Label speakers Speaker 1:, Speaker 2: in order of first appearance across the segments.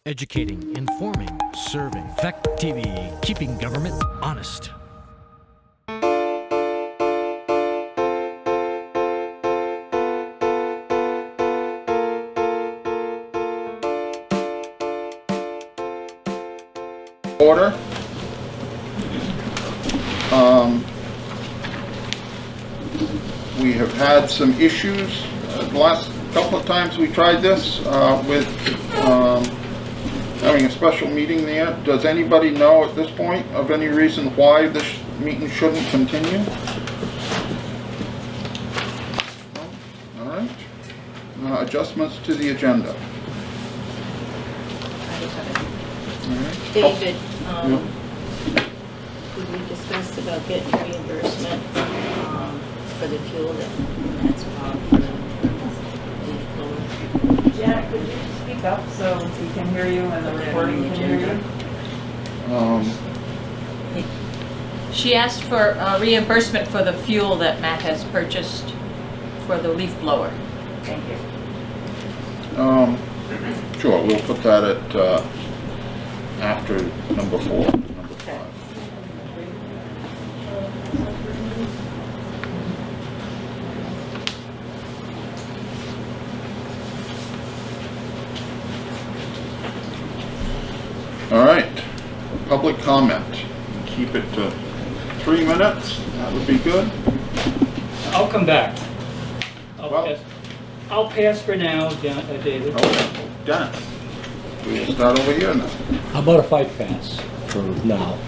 Speaker 1: Educating, informing, serving. Fact TV, keeping government honest.
Speaker 2: Order. We have had some issues the last couple of times we tried this with having a special meeting there. Does anybody know at this point of any reason why this meeting shouldn't continue? No? All right. Adjustments to the agenda. All right.
Speaker 3: David, could we discuss about getting reimbursement for the fuel that's bought for the leaf blower?
Speaker 4: Janet, could you speak up so we can hear you and the recording can hear you?
Speaker 5: She asked for reimbursement for the fuel that Matt has purchased for the leaf blower.
Speaker 4: Thank you.
Speaker 2: Sure, we'll put that at after number 4, number 5. All right, public comment. Keep it to 3 minutes. That would be good.
Speaker 6: I'll come back.
Speaker 2: Well-
Speaker 6: I'll pass for now, David.
Speaker 2: Oh, Dennis. We will start over here now.
Speaker 7: How about a fight pass for now?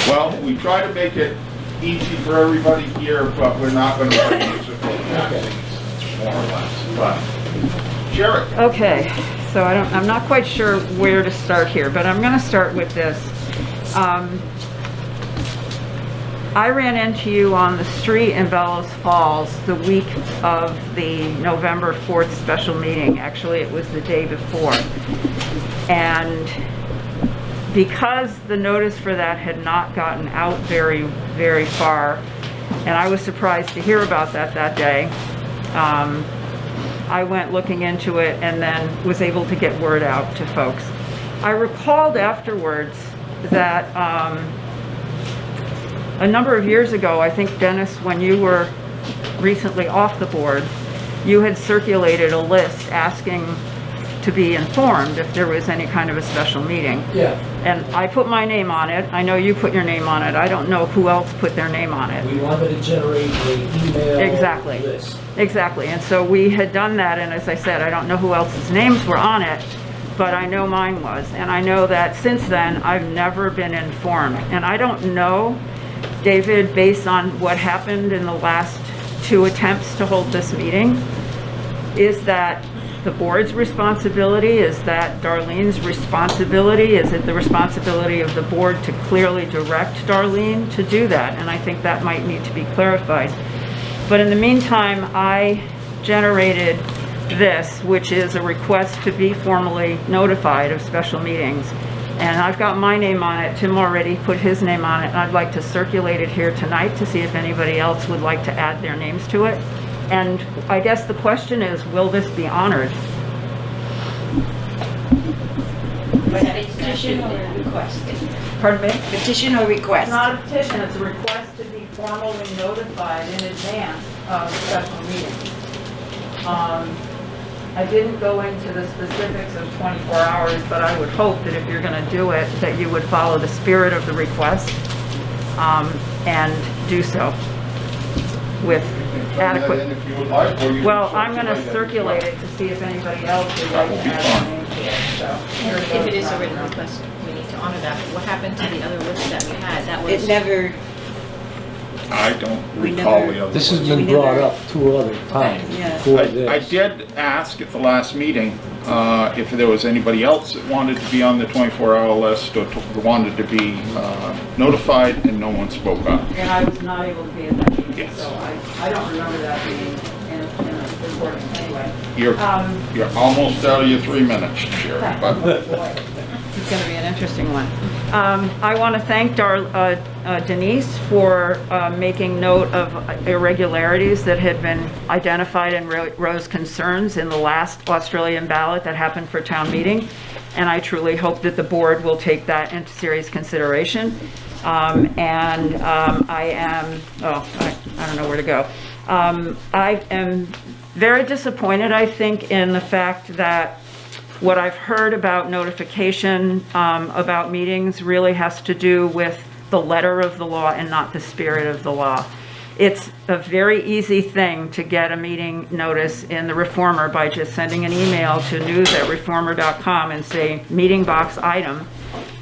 Speaker 2: Well, we try to make it easy for everybody here, but we're not going to let you more or less. But share it.
Speaker 4: Okay, so I'm not quite sure where to start here, but I'm going to start with this. I ran into you on the street in Bellows Falls the week of the November 4th special meeting. Actually, it was the day before. And because the notice for that had not gotten out very, very far, and I was surprised to hear about that day, I went looking into it and then was able to get word out to folks. I recalled afterwards that a number of years ago, I think, Dennis, when you were recently off the board, you had circulated a list asking to be informed if there was any kind of a special meeting.
Speaker 7: Yeah.
Speaker 4: And I put my name on it. I know you put your name on it. I don't know who else put their name on it.
Speaker 7: We wanted to generate an email
Speaker 4: Exactly.
Speaker 7: list.
Speaker 4: Exactly. And so we had done that, and as I said, I don't know who else's names were on it, but I know mine was. And I know that since then, I've never been informed. And I don't know, David, based on what happened in the last 2 attempts to hold this meeting, is that the board's responsibility? Is that Darlene's responsibility? Is it the responsibility of the board to clearly direct Darlene to do that? And I think that might need to be clarified. But in the meantime, I generated this, which is a request to be formally notified of special meetings. And I've got my name on it. Tim already put his name on it. And I'd like to circulate it here tonight to see if anybody else would like to add their names to it. And I guess the question is, will this be honored?
Speaker 3: Was that a petition or a request?
Speaker 4: Pardon me?
Speaker 3: Petition or request?
Speaker 4: It's not a petition, it's a request to be formally notified in advance of special meetings. I didn't go into the specifics of 24 hours, but I would hope that if you're going to do it, that you would follow the spirit of the request and do so with adequate.
Speaker 2: If you would like, or you can
Speaker 4: Well, I'm going to
Speaker 2: it.
Speaker 4: circulate it to see if anybody else would like to add their name to it. So here
Speaker 5: If it
Speaker 4: goes.
Speaker 5: is a written request, we need to honor that. But what happened to the other list that we had? That was
Speaker 3: It never,
Speaker 2: I don't
Speaker 3: We
Speaker 2: recall
Speaker 3: never-
Speaker 2: the other
Speaker 7: This has
Speaker 2: one.
Speaker 7: been brought up 2 other times
Speaker 3: Yeah.
Speaker 7: before
Speaker 2: I
Speaker 7: this.
Speaker 2: did ask at the last meeting if there was anybody else that wanted to be on the 24-hour list or wanted to be notified, and no one spoke up.
Speaker 4: And I was not able to be at that meeting,
Speaker 2: Yes.
Speaker 4: so I don't remember that being in the recording anyway.
Speaker 2: You're almost out of your 3 minutes, Sherry, but
Speaker 4: It's going to be an interesting one. I want to thank Denise for making note of irregularities that had been identified and rose concerns in the last Australian ballot that happened for town meeting. And I truly hope that the board will take that into serious consideration. I don't know where to go. I am very disappointed, I think, in the fact that what I've heard about notification about meetings really has to do with the letter of the law and not the spirit of the law. It's a very easy thing to get a meeting notice in the Reformer by just sending an email to news@reformer.com and say meeting box item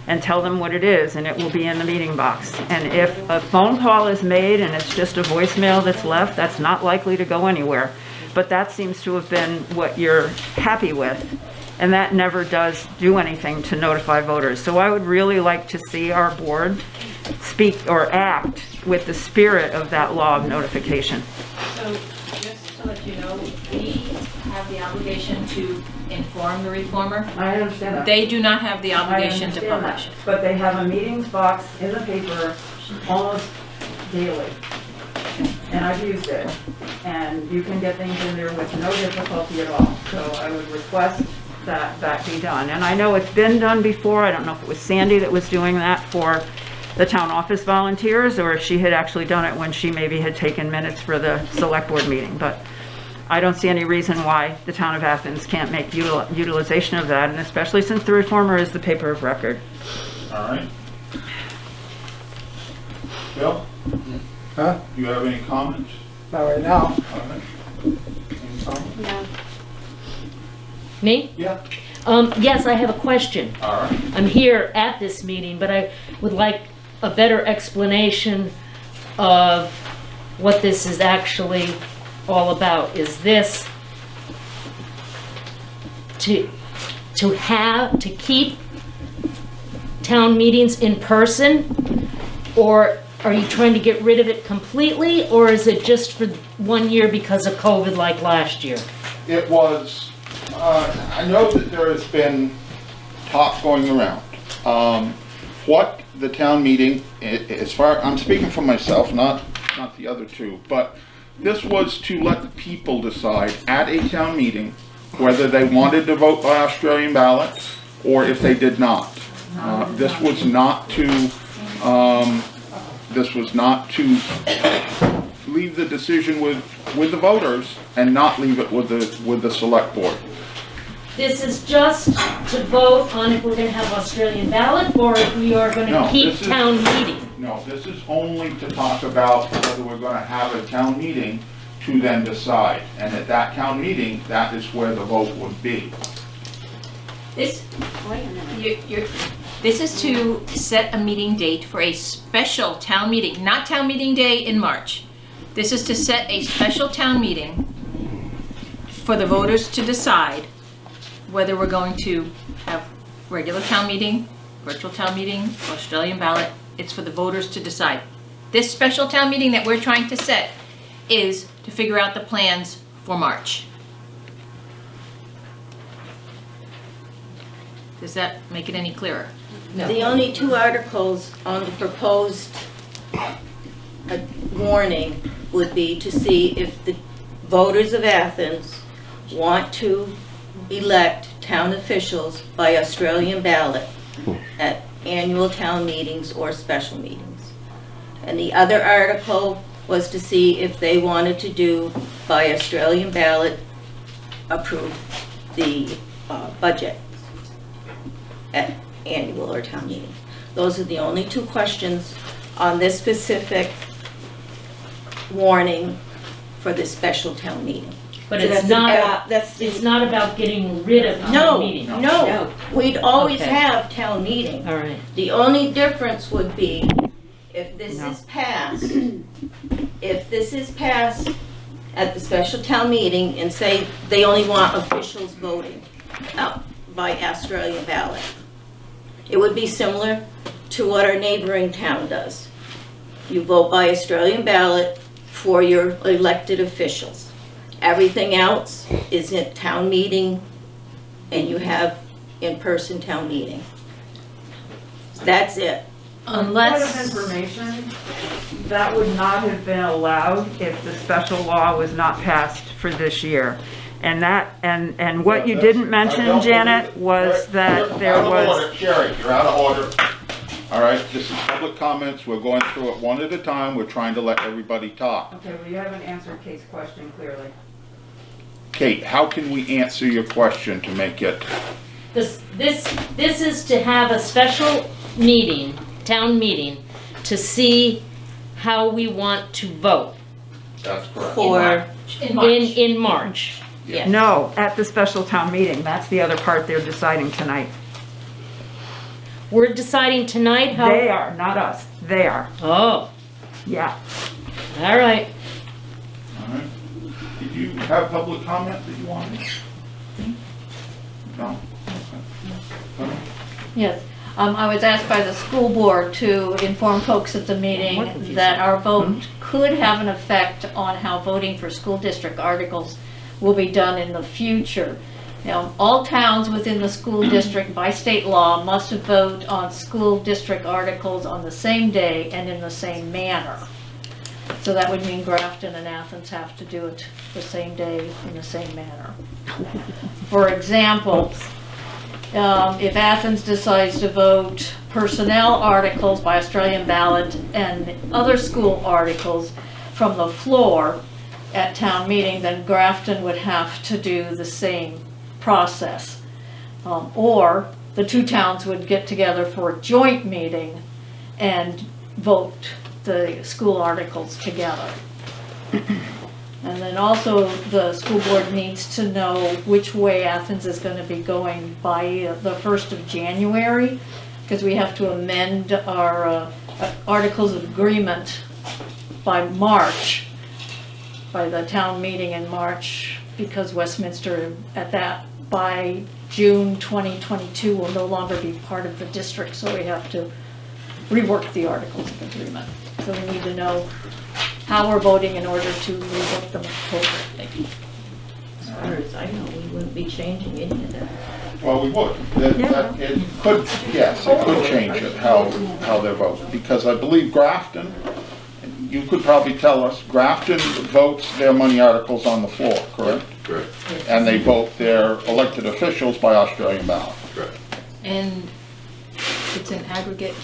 Speaker 4: and tell them what it is, and it will be in the meeting box. And if a phone call is made and it's just a voicemail that's left, that's not likely to go anywhere. But that seems to have been what you're happy with. And that never does do anything to notify voters. So I would really like to see our board speak or act with the spirit of that law of notification.
Speaker 5: So, just to let you know, we have the obligation to inform the Reformer.
Speaker 4: I understand that.
Speaker 5: They do not have the
Speaker 4: I
Speaker 5: obligation to
Speaker 4: understand
Speaker 5: publish.
Speaker 4: that. But they have a meetings box in the paper almost daily. And I've used it. And you can get things in there with no difficulty at all. So I would request that be done. And I know it's been done before. I don't know if it was Sandy that was doing that for the town office volunteers, or if she had actually done it when she maybe had taken minutes for the select board meeting. But I don't see any reason why the town of Athens can't make utilization of that, and especially since the Reformer is the paper of record.
Speaker 2: all right. Bill,
Speaker 8: Huh?
Speaker 2: do you have any comments?
Speaker 8: Not right now.
Speaker 2: All right. Any comments?
Speaker 9: Me?
Speaker 2: Yeah,
Speaker 9: Yes, I have a question.
Speaker 2: all right.
Speaker 9: I'm here at this meeting, but I would like a better explanation of what this is actually all about. Is this to keep town meetings in person? Or are you trying to get rid of it completely? Or is it just for 1 year because of COVID like last year?
Speaker 2: It was, I know that there has been talk going around. What the town meeting, I'm speaking for myself, not the other two, but this was to let the people decide at a town meeting whether they wanted to vote by Australian ballot or if they did not. This was not to leave the decision with the voters and not leave it with the select board.
Speaker 9: This is just to vote on if we're gonna have Australian ballot or if we are
Speaker 2: No,
Speaker 9: gonna keep
Speaker 2: this is-
Speaker 9: town meeting.
Speaker 2: No, this is only to talk about whether we're gonna have a town meeting to then decide. And at that town meeting, that is where the vote would be.
Speaker 5: This, this is to set a meeting date for a special town meeting, not town meeting day in March. This is to set a special town meeting for the voters to decide whether we're going to have regular town meeting, virtual town meeting, Australian ballot. It's for the voters to decide. This special town meeting that we're trying to set is to figure out the plans for March. Does that make it any clearer?
Speaker 3: The only two articles on the proposed warning would be to see if the voters of Athens want to elect town officials by Australian ballot at annual town meetings or special meetings. And the other article was to see if they wanted to do by Australian ballot approve the budget at annual or town meeting. Those are the only two questions on this specific warning for this special town meeting.
Speaker 9: But
Speaker 3: So
Speaker 9: it's
Speaker 3: that's
Speaker 9: not about getting rid of town
Speaker 3: No,
Speaker 9: meeting.
Speaker 3: no, we'd always
Speaker 9: Okay.
Speaker 3: have town meeting.
Speaker 9: All right.
Speaker 3: The only difference would be if this is passed at the special town meeting and say they only want officials voting by Australian ballot. It would be similar to what our neighboring town does. You vote by Australian ballot for your elected officials. Everything else is in town meeting, and you have in-person town meeting. That's it.
Speaker 4: Point of
Speaker 5: Unless,
Speaker 4: information, that would not have been allowed if the special law was not passed for this year. And that, and what you didn't mention, Janet, was that there
Speaker 2: You're out of
Speaker 4: was,
Speaker 2: order, Sherry, you're out of order. All right, this is public comments, we're going through it one at a time, we're trying to let everybody talk.
Speaker 4: okay, well, you haven't answered Kate's question clearly.
Speaker 2: Kate, how can we answer your question to make it,
Speaker 9: This is to have a special meeting, town meeting, to see how we want to vote
Speaker 2: that's correct.
Speaker 3: For,
Speaker 5: in March.
Speaker 9: in March.
Speaker 3: yes.
Speaker 4: No, at the special town meeting, that's the other part they're deciding tonight.
Speaker 9: We're deciding tonight how.
Speaker 4: They are, not us, they are,
Speaker 9: Oh,
Speaker 4: yeah.
Speaker 9: all right.
Speaker 2: All right. Did you have public comment that you wanted? No? Okay.
Speaker 10: Yes, I was asked by the school board to inform folks at the meeting that our vote could have an effect on how voting for school district articles will be done in the future. Now, all towns within the school district by state law must vote on school district articles on the same day and in the same manner. So that would mean Grafton and Athens have to do it the same day in the same manner. For example, if Athens decides to vote personnel articles by Australian ballot and other school articles from the floor at town meeting, then Grafton would have to do the same process. Or the two towns would get together for a joint meeting and vote the school articles together. And then also, the school board needs to know which way Athens is going to be going by the 1st of January, because we have to amend our articles of agreement by March, by the town meeting in March, because Westminster by June 2022 will no longer be part of the district, so we have to rework the articles of agreement. So we need to know how we're voting in order to revoke them appropriately.
Speaker 3: As far as I know, we wouldn't be changing any of that.
Speaker 2: Well, we would. It could, yes, it could change it, how they're voting, because I believe Grafton, you could probably tell us, Grafton votes their money articles on the floor, correct?
Speaker 11: Correct.
Speaker 2: And they vote their elected officials by Australian ballot.
Speaker 11: Correct.
Speaker 5: And it's an aggregate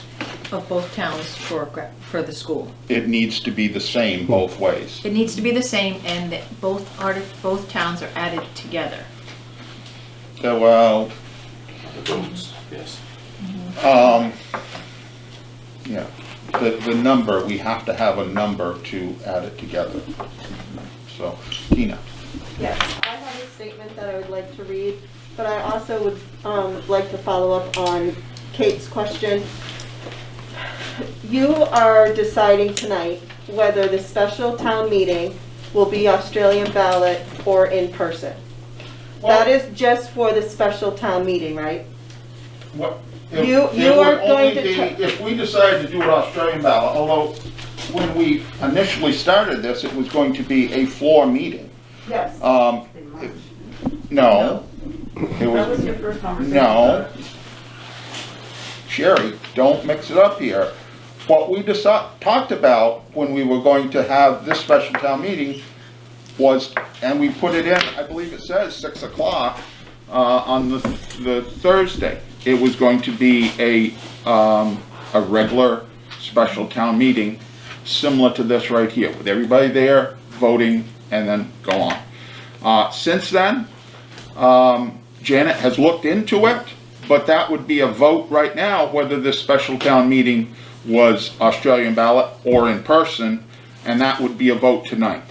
Speaker 5: of both towns for the school.
Speaker 2: It needs to be the same both ways.
Speaker 5: It needs to be the same, and that both towns are added together.
Speaker 2: So, well,
Speaker 11: The votes, yes.
Speaker 2: yeah, the number, we have to have a number to add it together. So, Tina.
Speaker 12: Yes, I have a statement that I would like to read, but I also would like to follow up on Kate's question. You are deciding tonight whether the special town meeting will be Australian ballot or in person. That is just for the special town meeting, right?
Speaker 2: What?
Speaker 12: You are going to
Speaker 2: If we decide to do an Australian ballot, although when we initially started this, it was going to be a floor meeting.
Speaker 12: Yes.
Speaker 2: No. It
Speaker 4: That was
Speaker 2: was,
Speaker 4: your first conversation.
Speaker 2: no. Sherry, don't mix it up here. What we talked about when we were going to have this special town meeting was, and we put it in, I believe it says 6 o'clock on the Thursday. It was going to be a regular special town meeting, similar to this right here, with everybody there voting and then go on. Since then, Janet has looked into it, but that would be a vote right now whether this special town meeting was Australian ballot or in person, and that would be a vote tonight.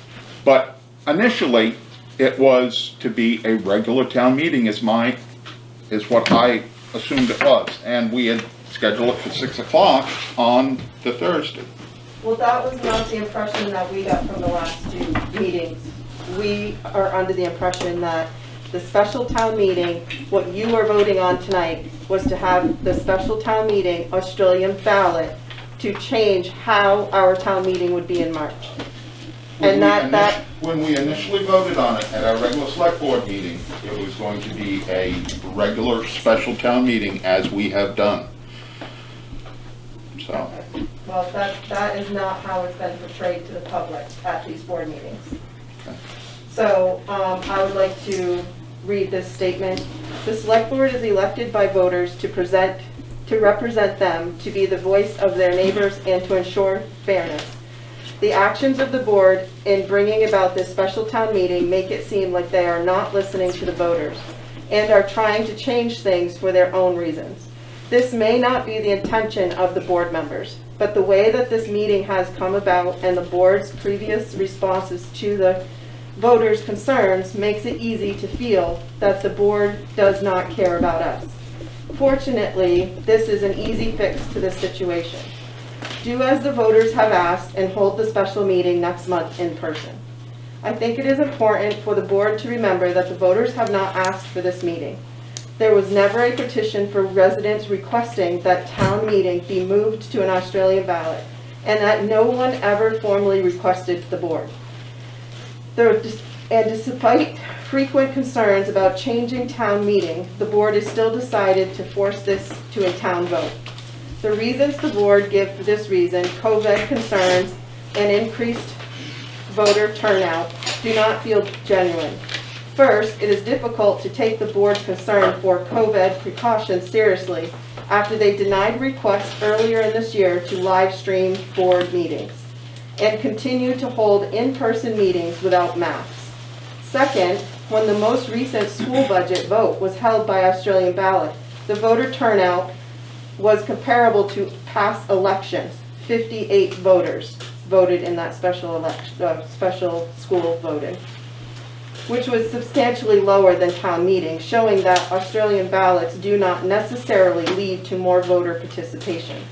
Speaker 2: But initially, it was to be a regular town meeting is what I assumed it was, and we had scheduled it for 6 o'clock on the Thursday.
Speaker 12: Well, that was not the impression that we got from the last two meetings. We are under the impression that the special town meeting, what you are voting on tonight, was to have the special town meeting Australian ballot to change how our town meeting would be in March. And that
Speaker 2: When we initially voted on it at our regular select board meeting, it was going to be a regular special town meeting as we have done. So,
Speaker 12: Well, that is not how it's been portrayed to the public at these board meetings.
Speaker 2: okay.
Speaker 12: So I would like to read this statement. The select board is elected by voters to represent them, to be the voice of their neighbors, and to ensure fairness. The actions of the board in bringing about this special town meeting make it seem like they are not listening to the voters and are trying to change things for their own reasons. This may not be the intention of the board members, but the way that this meeting has come about and the board's previous responses to the voters' concerns makes it easy to feel that the board does not care about us. Fortunately, this is an easy fix to this situation. Do as the voters have asked and hold the special meeting next month in person. I think it is important for the board to remember that the voters have not asked for this meeting. There was never a petition for residents requesting that town meeting be moved to an Australian ballot, and that no one ever formally requested the board. And despite frequent concerns about changing town meeting, the board has still decided to force this to a town vote. The reasons the board give for this reason, COVID concerns and increased voter turnout, do not feel genuine. First, it is difficult to take the board's concern for COVID precautions seriously after they denied requests earlier in this year to live stream board meetings and continue to hold in-person meetings without masks. Second, when the most recent school budget vote was held by Australian ballot, the voter turnout was comparable to past elections. 58 voters voted in that special school voting, which was substantially lower than town meeting, showing that Australian ballots do not necessarily lead to more voter participation.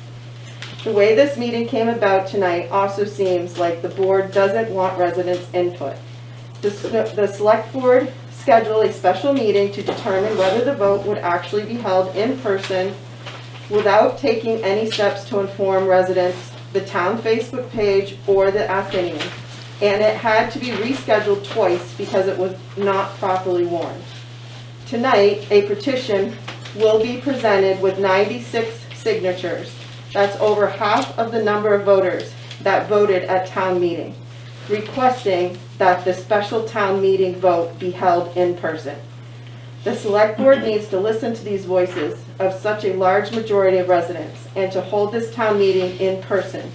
Speaker 12: The way this meeting came about tonight also seems like the board doesn't want residents' input. The select board scheduled a special meeting to determine whether the vote would actually be held in person without taking any steps to inform residents, the town Facebook page, or the Athenian. And it had to be rescheduled twice because it was not properly warned. Tonight, a petition will be presented with 96 signatures. That's over half of the number of voters that voted at town meeting, requesting that the special town meeting vote be held in person. The select board needs to listen to these voices of such a large majority of residents and to hold this town meeting in person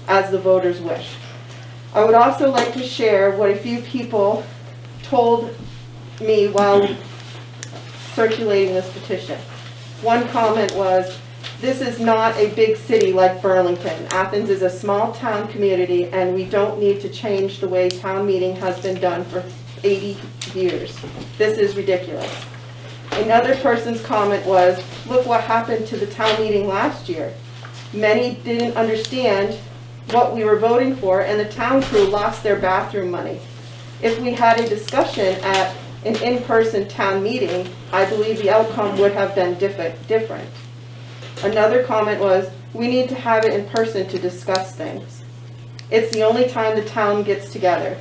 Speaker 12: as the voters wish. I would also like to share what a few people told me while circulating this petition. One comment was, "This is not a big city like Burlington. Athens is a small town community and we don't need to change the way town meeting has been done for 80 years. This is ridiculous." Another person's comment was, "Look what happened to the town meeting last year. Many didn't understand what we were voting for and the town crew lost their bathroom money. If we had a discussion at an in-person town meeting, I believe the outcome would have been different." Another comment was, "We need to have it in person to discuss things. It's the only time the town gets together.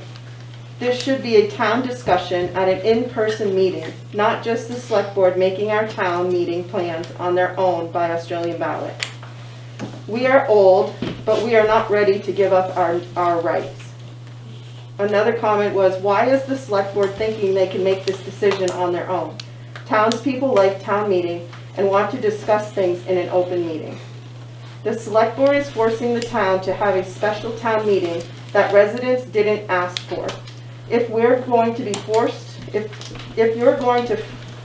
Speaker 12: This should be a town discussion at an in-person meeting, not just the select board making our town meeting plans on their own by Australian ballot. We are old, but we are not ready to give up our rights." Another comment was, "Why is the select board thinking they can make this decision on their own? Townspeople like town meeting and want to discuss things in an open meeting. The select board is forcing the town to have a special town meeting that residents didn't ask for. If you're going to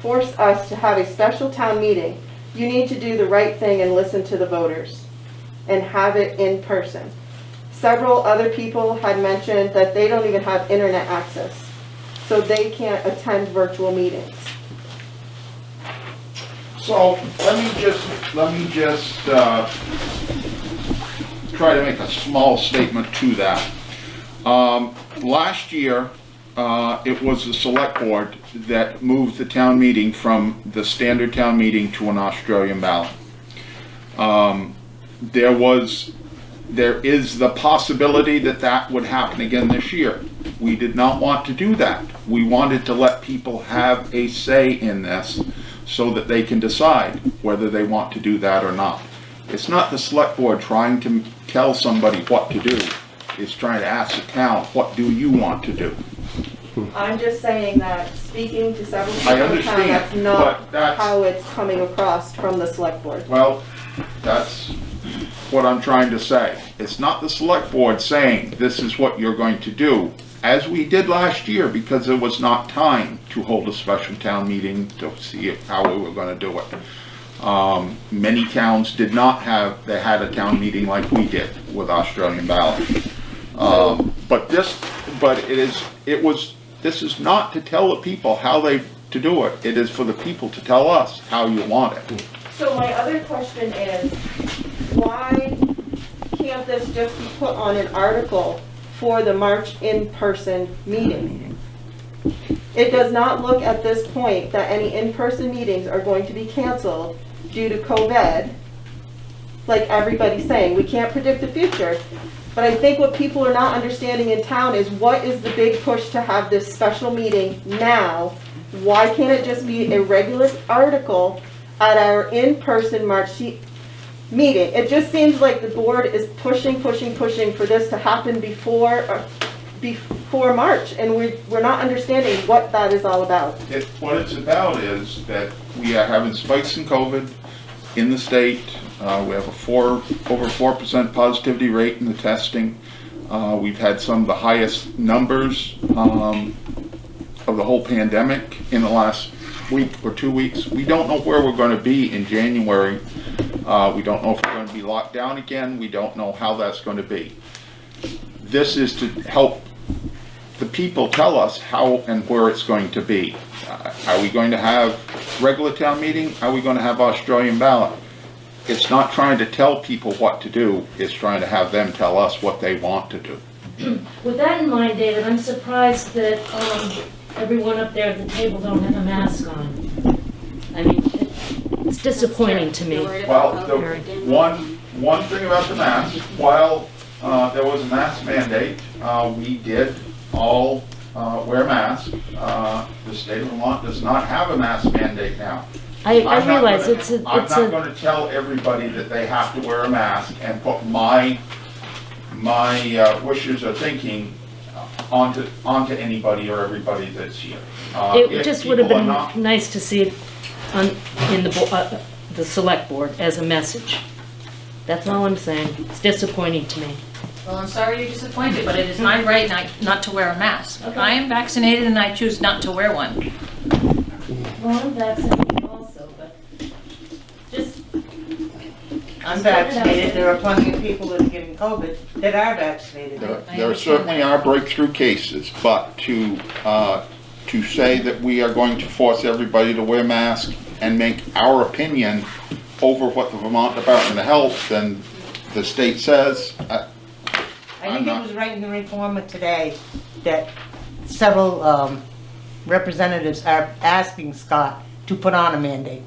Speaker 12: force us to have a special town meeting, you need to do the right thing and listen to the voters and have it in person." Several other people had mentioned that they don't even have internet access, so they can't attend virtual meetings.
Speaker 2: So let me just try to make a small statement to that. Last year, it was the select board that moved the town meeting from the standard town meeting to an Australian ballot. There was there is the possibility that that would happen again this year. We did not want to do that. We wanted to let people have a say in this so that they can decide whether they want to do that or not. It's not the select board trying to tell somebody what to do. It's trying to ask the town, what do you want to do?
Speaker 12: I'm just saying that, speaking to several people
Speaker 2: I
Speaker 12: in town,
Speaker 2: understand,
Speaker 12: that's not
Speaker 2: but that's-
Speaker 12: how it's coming across from the select board.
Speaker 2: Well, that's what I'm trying to say. It's not the select board saying, this is what you're going to do, as we did last year, because there was not time to hold a special town meeting to see how we were gonna do it. Many towns did not have, they had a town meeting like we did with Australian ballot. This is not to tell the people how to do it. It is for the people to tell us how you want it.
Speaker 12: So my other question is, why can't this just be put on an article for the March in-person meeting? It does not look at this point that any in-person meetings are going to be canceled due to COVID, like everybody's saying. We can't predict the future. But I think what people are not understanding in town is, what is the big push to have this special meeting now? Why can't it just be a regular article at our in-person March meeting? It just seems like the board is pushing for this to happen before March, and we're not understanding what that is all about.
Speaker 2: What it's about is that we are having spikes in COVID in the state. We have over 4% positivity rate in the testing. We've had some of the highest numbers of the whole pandemic in the last week or 2 weeks. We don't know where we're going to be in January. We don't know if we're going to be locked down again. We don't know how that's going to be. This is to help the people tell us how and where it's going to be. Are we going to have regular town meeting? Are we going to have Australian ballot? It's not trying to tell people what to do. It's trying to have them tell us what they want to do.
Speaker 9: With that in mind, David, I'm surprised that everyone up there at the table don't have a mask on. I mean, it's disappointing to me.
Speaker 2: Well, one thing about the mask, while there was a mask mandate, we did all wear masks. The state of Vermont does not have a mask mandate now.
Speaker 9: I realize
Speaker 2: I'm not going to tell everybody that they have to wear a mask and put my wishes or thinking onto anybody or everybody that's here.
Speaker 9: It just would have been nice to see it in the select board as a message. That's all I'm saying. It's disappointing to me.
Speaker 5: Well, I'm sorry you're disappointed, but it is my right not to wear a mask.
Speaker 9: Okay.
Speaker 5: I am vaccinated and I choose not to wear one.
Speaker 9: Well, I'm vaccinated also, but just...
Speaker 13: I'm vaccinated. There are plenty of people that are getting COVID that are vaccinated.
Speaker 2: There certainly are breakthrough cases, but to say that we are going to force everybody to wear masks and make our opinion over what the Vermont Department of Health and the state says,
Speaker 13: I think it was right in the Reformer today that several representatives are asking Scott to put on a mandate.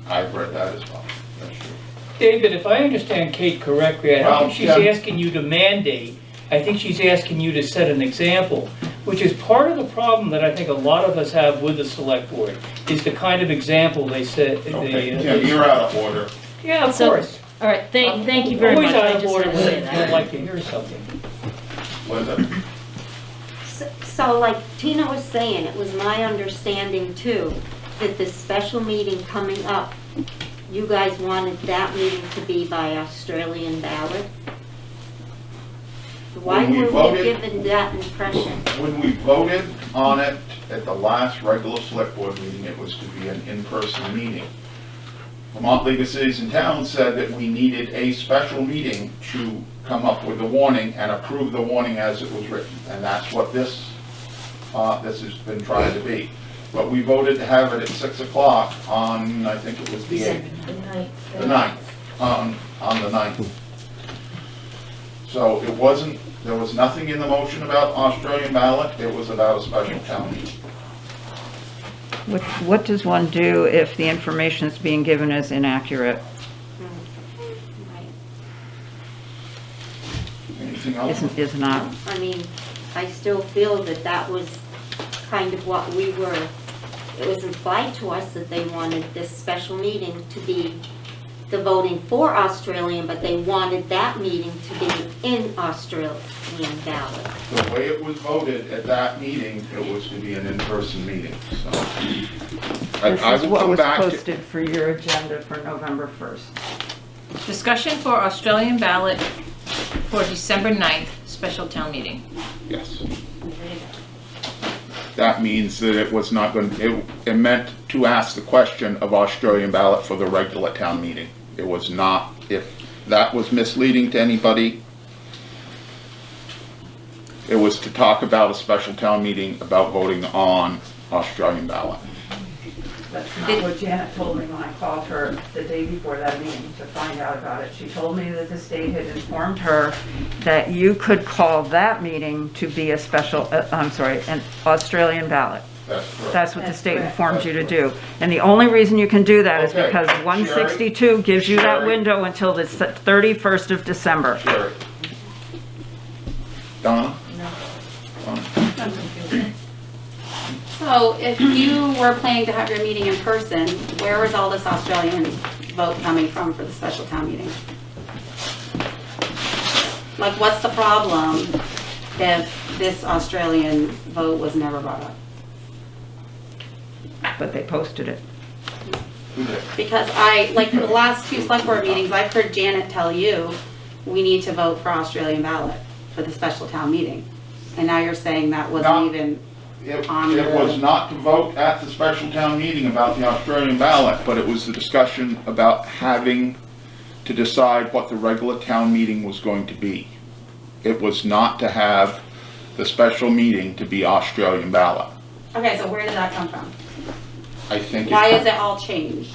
Speaker 2: I've read that as well. That's true.
Speaker 6: David, if I understand Kate correctly, I don't think she's asking you to mandate. I think she's asking you to set an example, which is part of the problem that I think a lot of us have with the select board, is the kind of example they set.
Speaker 2: Okay, Tim, you're out of order.
Speaker 6: Yeah, of course.
Speaker 9: All right, thank you very much.
Speaker 6: Always out
Speaker 9: I
Speaker 6: of
Speaker 9: just
Speaker 6: order
Speaker 9: had to say
Speaker 6: when you
Speaker 9: that.
Speaker 6: don't like to hear something.
Speaker 2: What is it?
Speaker 14: So like Tina was saying, it was my understanding too, that the special meeting coming up, you guys wanted that meeting to be by Australian ballot? Why were we given that impression?
Speaker 2: When we voted on it at the last regular select board meeting, it was to be an in-person meeting. Vermont League of Cities and Towns said that we needed a special meeting to come up with the warning and approve the warning as it was written. And that's what this has been trying to be. But we voted to have it at 6 o'clock on, I think it was the 8th. The 9th. On the 9th. So it wasn't, there was nothing in the motion about Australian ballot. It was about a special town meeting.
Speaker 4: What does one do if the information is being given as inaccurate?
Speaker 2: Anything else?
Speaker 4: is not.
Speaker 14: I mean, I still feel that that was kind of what we were, it was implied to us that they wanted this special meeting to be the voting for Australian, but they wanted that meeting to be in Australian ballot.
Speaker 2: The way it was voted at that meeting, it was to be an in-person meeting, so.
Speaker 4: This
Speaker 2: I
Speaker 4: is
Speaker 2: will
Speaker 4: what
Speaker 2: come
Speaker 4: was
Speaker 2: back to-
Speaker 4: posted for your agenda for November 1st.
Speaker 5: Discussion for Australian ballot for December 9th, special town meeting.
Speaker 2: Yes. That means that it was not going, it meant to ask the question of Australian ballot for the regular town meeting. It was not, if that was misleading to anybody, it was to talk about a special town meeting about voting on Australian ballot.
Speaker 4: That's not what Janet told me when I called her the day before that meeting to find out about it. She told me that the state had informed her that you could call that meeting to be a special, an Australian ballot.
Speaker 2: That's correct.
Speaker 4: That's what the state informed you to do. And the only reason you can do that is
Speaker 2: Okay.
Speaker 4: because 162 gives you that
Speaker 2: Sherry.
Speaker 4: window until the 31st of December.
Speaker 2: Sherry. Donna?
Speaker 15: No.
Speaker 2: Donna?
Speaker 15: So if you were planning to have your meeting in person, where was all this Australian vote coming from for the special town meeting? Like, what's the problem if this Australian vote was never brought up?
Speaker 4: But they posted it.
Speaker 15: Because like for the last two select board meetings, I've heard Janet tell you, we need to vote for Australian ballot for the special town meeting. And now you're saying that wasn't even
Speaker 2: It
Speaker 15: on
Speaker 2: was not to vote at the special town meeting about the Australian ballot, but it was the discussion about having to decide what the regular town meeting was going to be. It was not to have the special meeting to be Australian ballot.
Speaker 15: Okay, so where did that come from?
Speaker 2: I think.
Speaker 15: Why is it all changed?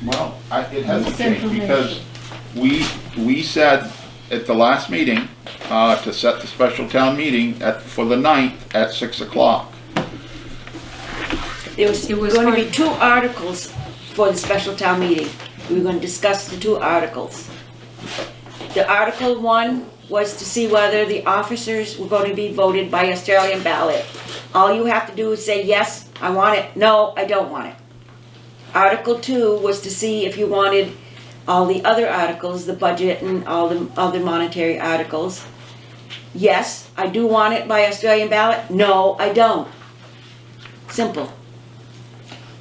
Speaker 2: Well, it hasn't changed because we said at the last meeting to set the special town meeting for the 9th at 6 o'clock.
Speaker 16: There was going to be two articles for the special town meeting. We were going to discuss the two articles. The Article 1 was to see whether the officers were going to be voted by Australian ballot. All you have to do is say, yes, I want it, no, I don't want it. Article 2 was to see if you wanted all the other articles, the budget and all the other monetary articles. Yes, I do want it by Australian ballot, no, I don't. Simple.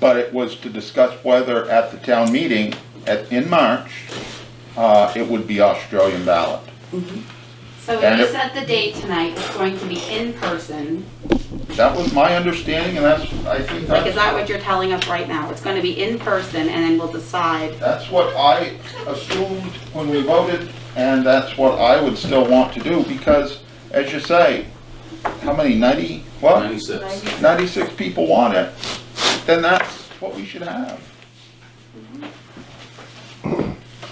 Speaker 2: But it was to discuss whether at the town meeting in March, it would be Australian ballot.
Speaker 15: So
Speaker 2: And
Speaker 15: you
Speaker 2: it-
Speaker 15: set the date tonight, it's going to be in person.
Speaker 2: That was my understanding, and I think
Speaker 15: Like, is that what you're telling us right now? It's going to be in person and then we'll decide.
Speaker 2: that's what I assumed when we voted, and that's what I would still want to do, because, as you say, how many, 90, what?
Speaker 11: 96.
Speaker 2: 96 people want it, then that's what we should have.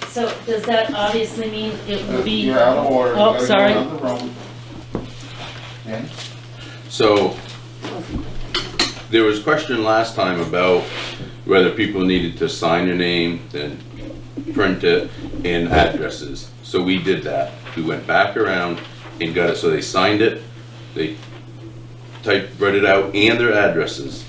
Speaker 9: So does that obviously mean it will be?
Speaker 2: You're out of order. You
Speaker 9: Oh,
Speaker 2: gotta go
Speaker 9: sorry.
Speaker 2: around the room. Okay?
Speaker 11: So, there was a question last time about whether people needed to sign their name, then print it, and addresses. So we did that. We went back around and got it, so they signed it, they read it out, and their addresses.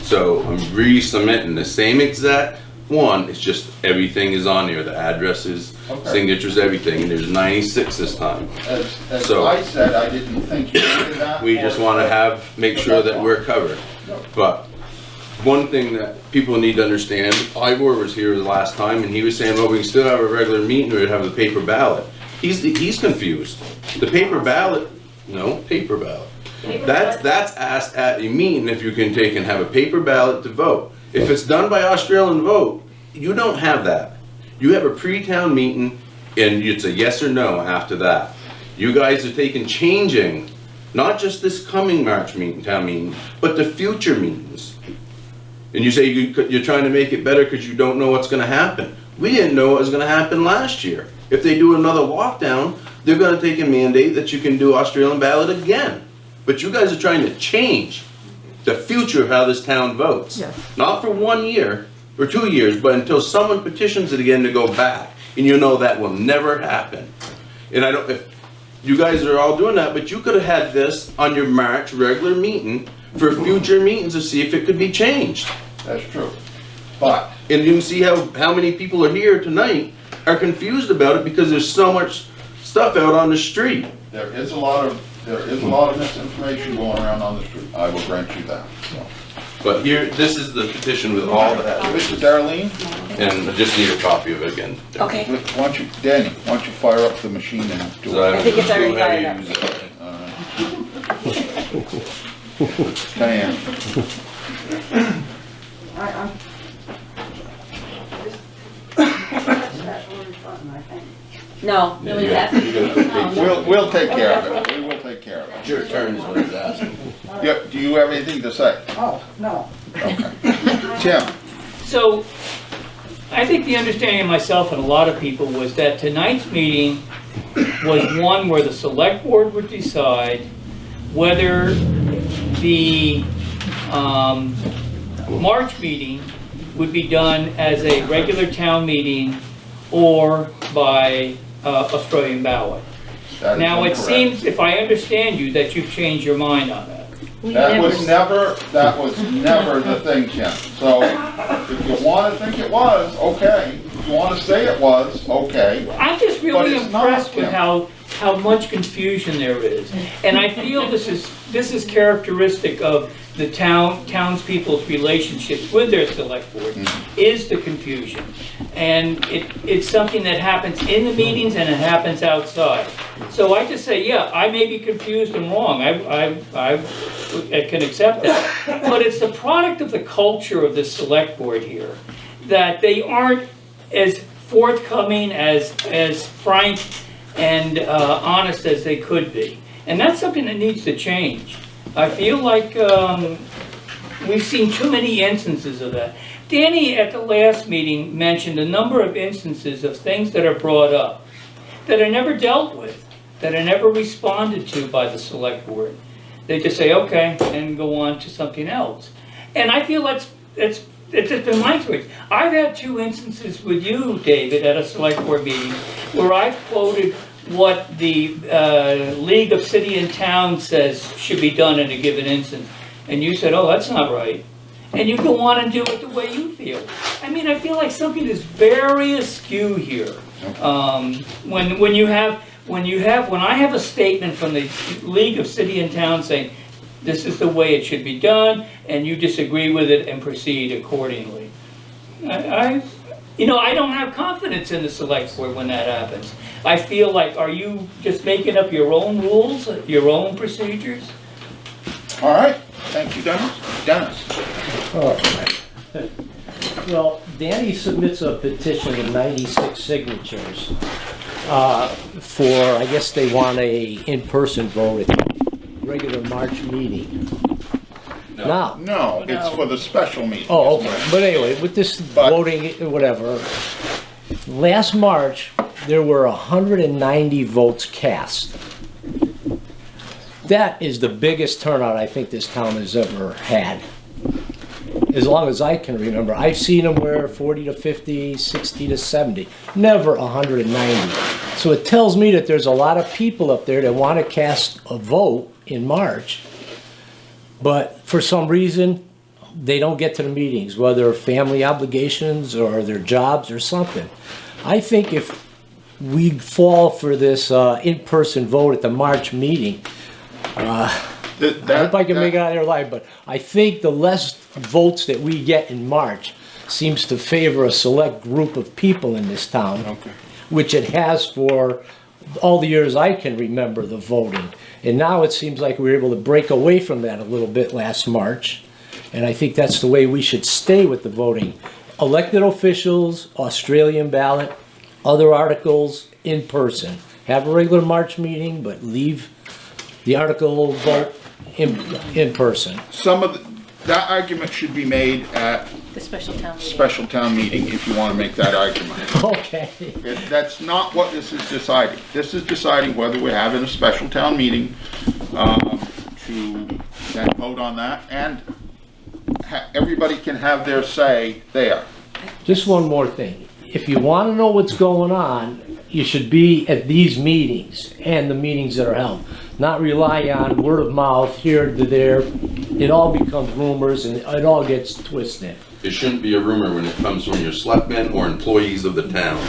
Speaker 11: So I'm resubmitting the same exact one, it's just everything is on there, the addresses,
Speaker 2: Okay.
Speaker 11: signatures, everything, and there's 96 this time.
Speaker 2: As
Speaker 11: So-
Speaker 2: I said, I didn't think you did that.
Speaker 11: We just want to make sure that we're covered. But one thing that people need to understand, Ivor was here the last time and he was saying, well, we can still have a regular meeting or have the paper ballot. He's confused. The paper ballot, no, paper ballot. That's asked at a meeting if you can take and have a paper ballot to vote. If it's done by Australian vote, you don't have that. You have a pre-town meeting and it's a yes or no after that. You guys are changing, not just this coming March town meeting, but the future meetings. And you say you're trying to make it better because you don't know what's gonna happen. We didn't know what was gonna happen last year. If they do another walkdown, they're gonna take a mandate that you can do Australian ballot again. But you guys are trying to change the future of how this town votes.
Speaker 4: Yes.
Speaker 11: Not for 1 year or 2 years, but until someone petitions it again to go back. And you know that will never happen. And you guys are all doing that, but you could have had this on your March regular meeting for future meetings to see if it could be changed.
Speaker 2: That's true. But
Speaker 11: And you can see how many people are here tonight are confused about it because there's so much stuff out on the street.
Speaker 2: there is a lot of misinformation going around on the street. I will grant you that. So.
Speaker 11: But here, this is the petition with all that.
Speaker 2: This is Darlene.
Speaker 11: And I just need a copy of it again.
Speaker 16: Okay.
Speaker 2: Why don't you, Danny, why don't you fire up the machine and do it?
Speaker 16: I think it's already fired up.
Speaker 2: Diane.
Speaker 16: No.
Speaker 2: We'll take care of it. We will take care of it.
Speaker 11: It's your turn is what he's asking.
Speaker 2: Yeah, do you have anything to say?
Speaker 8: Oh, no.
Speaker 2: Tim?
Speaker 6: So, I think the understanding of myself and a lot of people was that tonight's meeting was one where the select board would decide whether the March meeting would be done as a regular town meeting or by Australian ballot. Now, it seems, if I understand you, that you've changed your mind on that.
Speaker 2: That was never the thing, Tim. So, if you want to think it was, okay. If you want to say it was, okay.
Speaker 6: I'm just
Speaker 2: But
Speaker 6: really
Speaker 2: it's not,
Speaker 6: impressed with
Speaker 2: Tim.
Speaker 6: how much confusion there is. And I feel this is characteristic of the townspeople's relationships with their select board, is the confusion. And it's something that happens in the meetings and it happens outside. So I just say, yeah, I may be confused and wrong. I can accept that. But it's the product of the culture of the select board here, that they aren't as forthcoming, as frank and honest as they could be. And that's something that needs to change. I feel like we've seen too many instances of that. Danny, at the last meeting, mentioned a number of instances of things that are brought up that are never dealt with, that are never responded to by the select board. They just say, okay, and go on to something else. And I feel it's just been my experience. I've had 2 instances with you, David, at a select board meeting where I've quoted what the League of City and Town says should be done in a given instance. And you said, oh, that's not right. And you go on and do it the way you feel. I mean, I feel like something is very askew here. When I have a statement from the League of City and Town saying, this is the way it should be done, and you disagree with it and proceed accordingly. I don't have confidence in the select board when that happens. I feel like, are you just making up your own rules, your own procedures?
Speaker 2: All right, thank you, Dennis. Dennis?
Speaker 7: All right. Well, Danny submits a petition with 96 signatures for, I guess they want a in-person vote at the regular March meeting.
Speaker 2: No, it's for the special meeting.
Speaker 7: Oh, okay. But anyway, with this voting, whatever, last March, there were 190 votes cast. That is the biggest turnout I think this town has ever had. As long as I can remember. I've seen them where 40 to 50, 60 to 70, never 190. So it tells me that there's a lot of people up there that want to cast a vote in March, but for some reason, they don't get to the meetings, whether family obligations or their jobs or something. I think if we fall for this in-person vote at the March meeting, I hope I can make it out there live, but I think the less votes that we get in March seems to favor a select group of people in this town, which it has for all the years I can remember the voting. And now it seems like we were able to break away from that a little bit last March. And I think that's the way we should stay with the voting. Elected officials, Australian ballot, other articles in person. Have a regular March meeting, but leave the article vote in person.
Speaker 2: That argument should be made at
Speaker 5: The special town meeting.
Speaker 2: special town meeing if you want to make that argument.
Speaker 7: Okay.
Speaker 2: That's not what this is deciding. This is deciding whether we're having a special town meeting to then vote on that, and everybody can have their say there.
Speaker 7: Just one more thing. If you want to know what's going on, you should be at these meetings and the meetings that are held. Not rely on word of mouth, here to there. It all becomes rumors and it all gets twisted.
Speaker 11: It shouldn't be a rumor when it comes from your selectmen or employees of the town.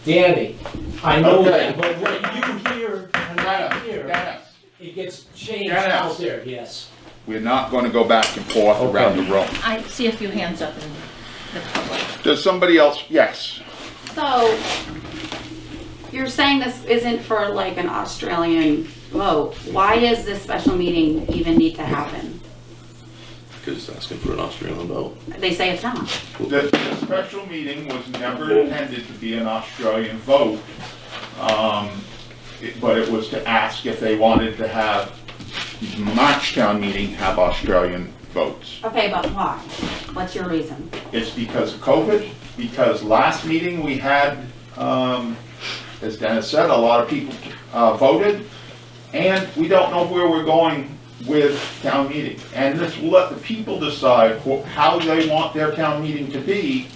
Speaker 7: Danny, I know
Speaker 2: Okay.
Speaker 7: that, but what you hear and I hear,
Speaker 2: Dennis,
Speaker 7: it gets changed
Speaker 2: Dennis.
Speaker 7: out there, yes.
Speaker 2: we're not gonna go back and forth around the room.
Speaker 5: I see a few hands up in the public.
Speaker 2: Does somebody else, yes,
Speaker 15: So, you're saying this isn't for like an Australian vote. Why does this special meeting even need to happen?
Speaker 11: Because it's asking for an Australian vote.
Speaker 15: They say it's not.
Speaker 2: the special meeting was never intended to be an Australian vote. But it was to ask if they wanted to have March town meeting have Australian votes.
Speaker 15: Okay, but why? What's your reason?
Speaker 2: It's because of COVID, because last meeting we had, as Dennis said, a lot of people voted, and we don't know where we're going with town meeting. And this will let the people decide how they want their town meeting to be,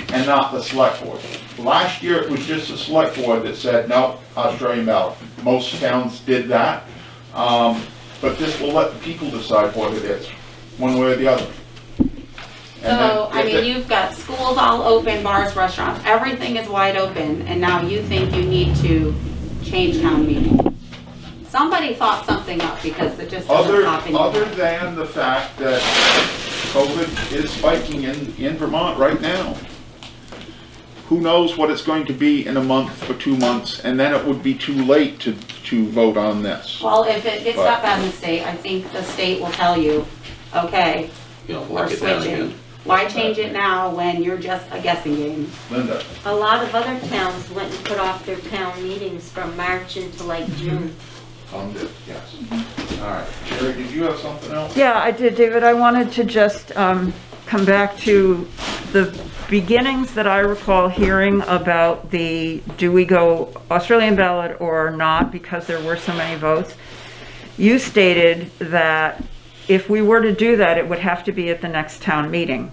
Speaker 2: and not the select board. Last year, it was just the select board that said, no, Australian ballot. Most towns did that, but this will let the people decide what it is, one way or the other.
Speaker 15: So, I mean, you've got schools all open, bars, restaurants, everything is wide open, and now you think you need to change town meeting. Somebody thought something up because it just doesn't happen.
Speaker 2: Other than the fact that COVID is spiking in Vermont right now. Who knows what it's going to be in a month or 2 months, and then it would be too late to vote on this.
Speaker 15: Well, if it gets that bad in the state, I think the state will tell you, okay, we're
Speaker 11: lock it down
Speaker 15: switching.
Speaker 11: again.
Speaker 15: Why change it now when you're just a guessing game?
Speaker 2: Linda?
Speaker 14: A lot of other towns went and put off their town meetings from March into like June.
Speaker 2: Yes. All right. Sherry, did you have something else?
Speaker 4: Yeah, I did, David. I wanted to just come back to the beginnings that I recall hearing about the, do we go Australian ballot or not, because there were so many votes. You stated that if we were to do that, it would have to be at the next town meeting,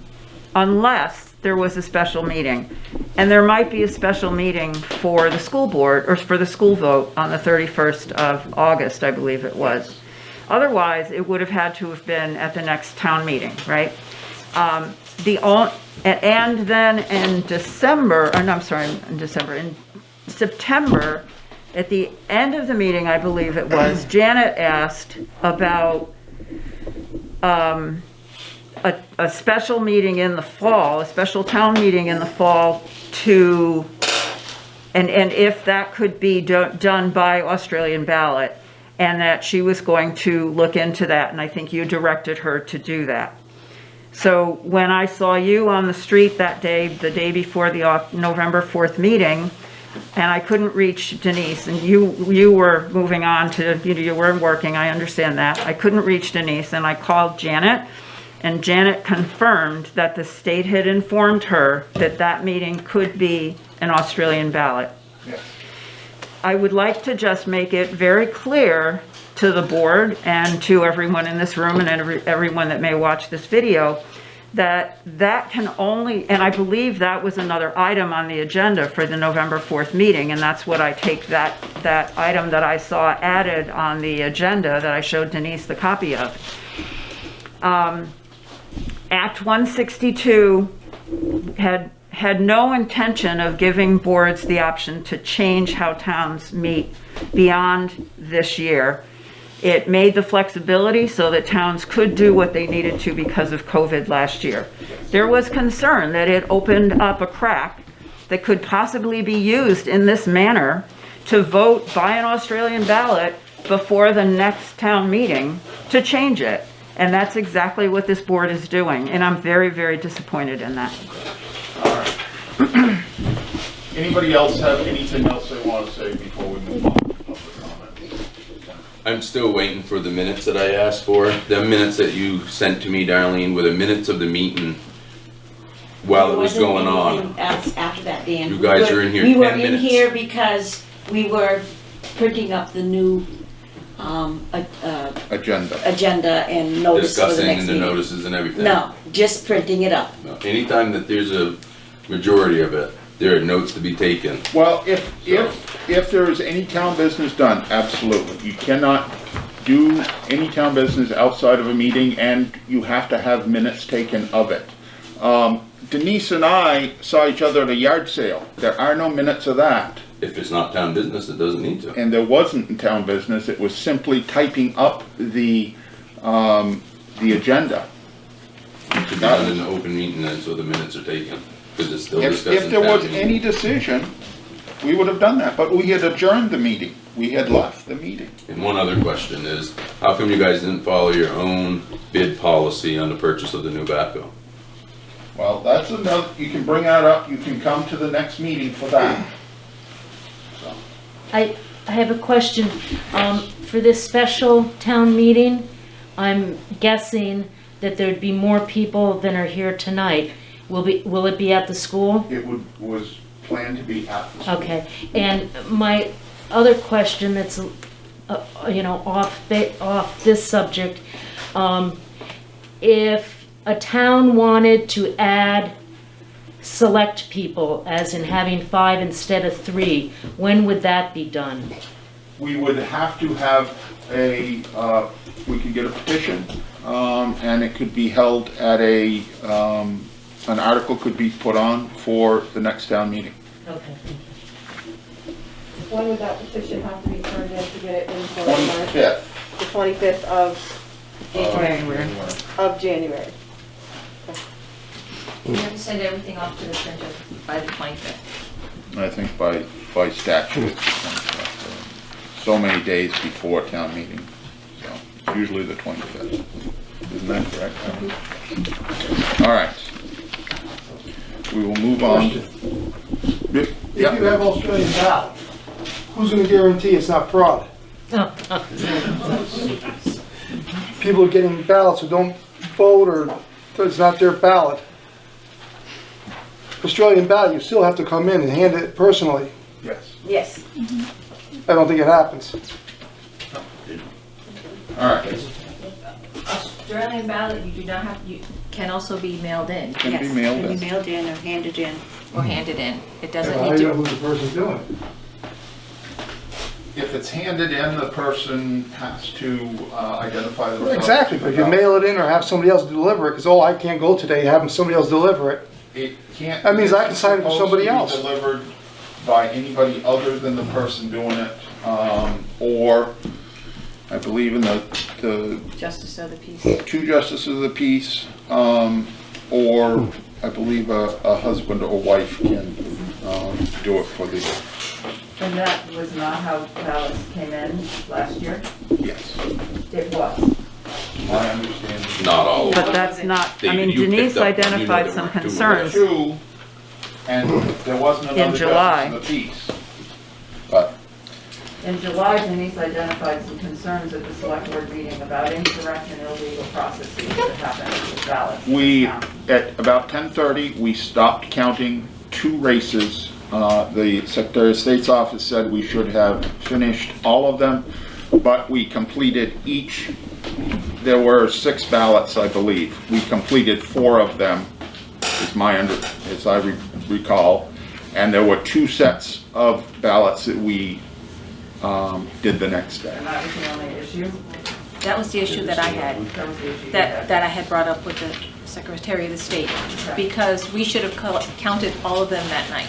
Speaker 4: unless there was a special meeting. And there might be a special meeting for the school board, or for the school vote on the 31st of August, I believe it was. Otherwise, it would have had to have been at the next town meeting, right? And then in December, in September, at the end of the meeting, I believe it was, Janet asked about a special meeting in the fall, a special town meeting in the fall to, and if that could be done by Australian ballot, and that she was going to look into that, and I think you directed her to do that. So when I saw you on the street that day, the day before the November 4th meeting, and I couldn't reach Denise, and you were moving on to, you were working, I understand that. I couldn't reach Denise, and I called Janet, and Janet confirmed that the state had informed her that that meeting could be an Australian ballot.
Speaker 2: Yes.
Speaker 4: I would like to just make it very clear to the board and to everyone in this room and everyone that may watch this video, that can only, and I believe that was another item on the agenda for the November 4th meeting, and that's what I take that item that I saw added on the agenda that I showed Denise the copy of. Act 162 had no intention of giving boards the option to change how towns meet beyond this year. It made the flexibility so that towns could do what they needed to because of COVID last year. There was concern that it opened up a crack that could possibly be used in this manner to vote by an Australian ballot before the next town meeting to change it. And that's exactly what this board is doing, and I'm very, very disappointed in that.
Speaker 2: All right. Anybody else have anything else they want to say before we move on to public comment?
Speaker 11: I'm still waiting for the minutes that I asked for. The minutes that you sent to me, Darlene, were the minutes of the meeting while it was going on.
Speaker 16: After that, Dan.
Speaker 11: You guys are in here
Speaker 16: We
Speaker 11: 10
Speaker 16: were in
Speaker 11: minutes.
Speaker 16: here because we were printing up the new agenda and notice for the
Speaker 11: Discussing
Speaker 16: next
Speaker 11: the
Speaker 16: meeting.
Speaker 11: notices and everything.
Speaker 16: No, just printing it up.
Speaker 11: No. Anytime that there's a majority of it, there are notes to be taken.
Speaker 2: Well, if there is any town business done, absolutely. You cannot do any town business outside of a meeting, and you have to have minutes taken of it. Denise and I saw each other at a yard sale. There are no minutes of that.
Speaker 11: If it's not town business, it doesn't need to.
Speaker 2: And there wasn't in town business. It was simply typing up the agenda.
Speaker 11: It should be done in an open meeting then, so the minutes are taken, because it's still discussing.
Speaker 2: If there was
Speaker 11: town
Speaker 2: any
Speaker 11: meeting.
Speaker 2: decision, we would have done that, but we had adjourned the meeting. We had left the meeting.
Speaker 11: And one other question is, how come you guys didn't follow your own bid policy on the purchase of the new backhoe?
Speaker 2: Well, that's another, you can bring that up, you can come to the next meeting for that. So,
Speaker 9: I have a question. For this special town meeting, I'm guessing that there'd be more people than are here tonight. Will it be at the school?
Speaker 2: it was planned to be at the school.
Speaker 9: Okay, and my other question that's, off this subject, if a town wanted to add select people, as in having 5 instead of 3, when would that be done?
Speaker 2: We would have to have we could get a petition, and it could be held at an article could be put on for the next town meeting.
Speaker 9: Okay.
Speaker 12: When would that petition have to be turned in to get it in for the March?
Speaker 2: 25th.
Speaker 12: The 25th of January.
Speaker 5: We have to send everything off to the printer by the 25th.
Speaker 2: I think by statute, so many days before town meeting. So it's usually the 25th. Isn't that correct? All right. We will move on.
Speaker 8: If you have Australian ballot, who's gonna guarantee it's not fraud? People are getting ballots who don't vote, or it's not their ballot. Australian ballot, you still have to come in and hand it personally.
Speaker 2: Yes.
Speaker 16: Yes.
Speaker 8: I don't think it happens.
Speaker 2: All right.
Speaker 5: Australian ballot, you do not have, you can also be mailed in.
Speaker 2: Can be
Speaker 16: Yes.
Speaker 2: mailed
Speaker 16: Can
Speaker 2: in.
Speaker 16: be mailed in or handed in.
Speaker 5: Or handed in. It doesn't
Speaker 8: How
Speaker 5: need
Speaker 8: do you know
Speaker 5: to.
Speaker 8: who the person's doing it?
Speaker 2: If it's handed in, the person has to identify themselves.
Speaker 8: Exactly, but if you mail it in or have somebody else deliver it, because, oh, I can't go today, have somebody else deliver it.
Speaker 2: It can't.
Speaker 8: That means I can sign it for somebody else.
Speaker 2: It's supposed to be delivered by anybody other than the person doing it, or I believe in the
Speaker 5: Justice of the peace.
Speaker 2: 2 justices of the peace, or I believe a husband or wife can do it for the,
Speaker 4: And that was not how ballots came in last year?
Speaker 2: yes.
Speaker 4: It was.
Speaker 2: My understanding.
Speaker 11: Not all of
Speaker 4: But
Speaker 11: them.
Speaker 4: that's not,
Speaker 11: They-
Speaker 4: I mean,
Speaker 11: you
Speaker 4: Denise
Speaker 11: picked up, you know
Speaker 4: identified
Speaker 11: there
Speaker 4: some
Speaker 11: weren't two of
Speaker 4: concerns.
Speaker 2: 2, and there wasn't
Speaker 4: In
Speaker 2: another
Speaker 4: July.
Speaker 2: justice of the peace. But
Speaker 4: In July, Denise identified some concerns at the select board meeting about incorrect and illegal processes that happened with ballots.
Speaker 2: we, at about 10:30, we stopped counting 2 races. The Secretary of State's office said we should have finished all of them, but we completed each. There were 6 ballots, I believe. We completed 4 of them, as I recall, and there were 2 sets of ballots that we did the next day.
Speaker 4: And that was the only issue?
Speaker 5: That was the issue that I had,
Speaker 4: That was the issue you
Speaker 5: that
Speaker 4: had.
Speaker 5: I had brought up with the Secretary of the State, because we should have counted all of them that night.